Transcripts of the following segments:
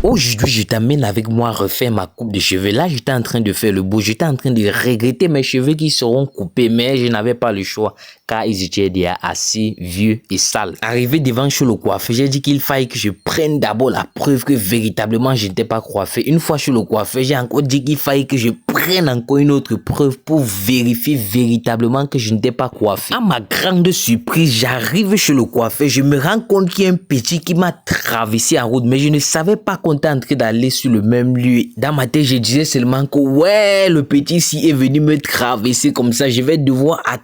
Aujourd'hui, je t'amène avec moi refaire ma coupe de cheveux. Là, j'étais en train de faire le beau. J'étais en train de regretter mes cheveux qui seront coupés, mais je n'avais pas le choix car ils étaient déjà assez vieux et sales. Arrivé devant chez le coiffeur, j'ai dit qu'il fallait que je prenne d'abord la preuve que véritablement je n'étais pas coiffé. Une fois chez le coiffeur, j'ai encore dit qu'il fallait que je prenne encore une autre preuve pour vérifier véritablement que je n'étais pas coiffé. À ma grande surprise, j'arrive chez le coiffeur, je me rends compte qu'il y a un petit qui m'a traversé en route, mais je ne savais pas qu'on était en train d'aller sur le même lieu. Dans ma tête, je disais seulement que ouais, le petit si est venu me traverser comme ça, je vais devoir attendre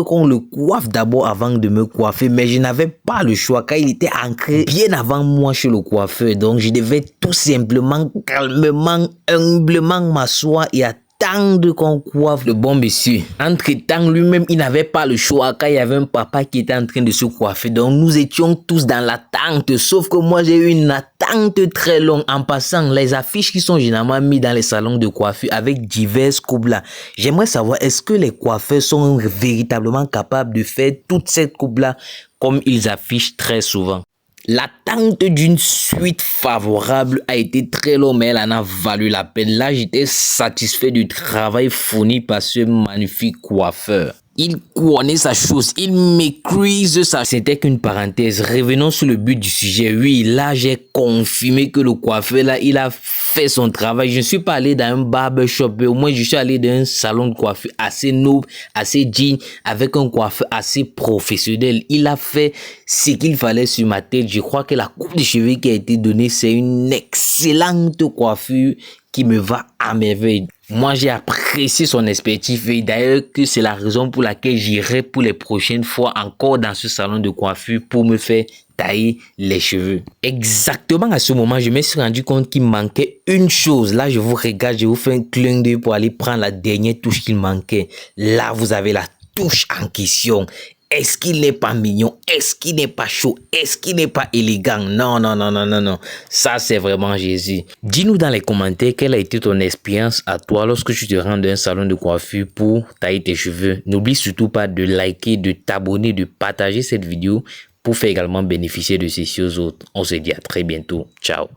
qu'on le coiffe d'abord avant de me coiffer, mais je n'avais pas le choix car il était ancré bien avant moi chez le coiffeur, donc je devais tout simplement calmement, humblement m'asseoir et attendre qu'on coiffe le bon monsieur. Entre-temps, lui-même, il n'avait pas le choix car il y avait un papa qui était en train de se coiffer. Donc, nous étions tous dans l'attente. Sauf que moi, j'ai eu une attente très longue. En passant, les affiches qui sont généralement mises dans les salons de coiffure avec diverses coupes là. J'aimerais savoir, est-ce que les coiffeurs sont véritablement capables de faire toute cette coupe là comme ils affichent très souvent? L'attente d'une suite favorable a été très longue, mais elle en a valu la peine. Là, j'étais satisfait du travail fourni par ce magnifique coiffeur. Il connaît sa chose, il maîtrise ça. C'était qu'une parenthèse. Revenons sur le but du sujet. Oui, là, j'ai confirmé que le coiffeur, là, il a fait son travail. Je ne suis pas allé dans un barbershop. Au moins, je suis allé dans un salon de coiffure assez noble, assez digne, avec un coiffeur assez professionnel. Il a fait ce qu'il fallait sur ma tête. Je crois que la coupe de cheveux qui a été donnée, c'est une excellente coiffure qui me va à merveille. Moi, j'ai apprécié son expertise et d'ailleurs que c'est la raison pour laquelle j'irai pour les prochaines fois encore dans ce salon de coiffure pour me faire tailler les cheveux. Exactement à ce moment, je me suis rendu compte qu'il manquait une chose. Là, je vous regarde, je vous fais un clin d'œil pour aller prendre la dernière touche qu'il manquait. Là, vous avez la touche en question. Est-ce qu'il n'est pas mignon? Est-ce qu'il n'est pas chaud? Est-ce qu'il n'est pas élégant? Non, non, non, non, non, non. Ça, c'est vraiment Jésus. Dis-nous dans les commentaires quelle a été ton expérience à toi lorsque tu te rends dans un salon de coiffure pour tailler tes cheveux. N'oublie surtout pas de liker, de t'abonner, de partager cette vidéo pour faire également bénéficier de ceci aux autres. On se dit à très bientôt. Ciao.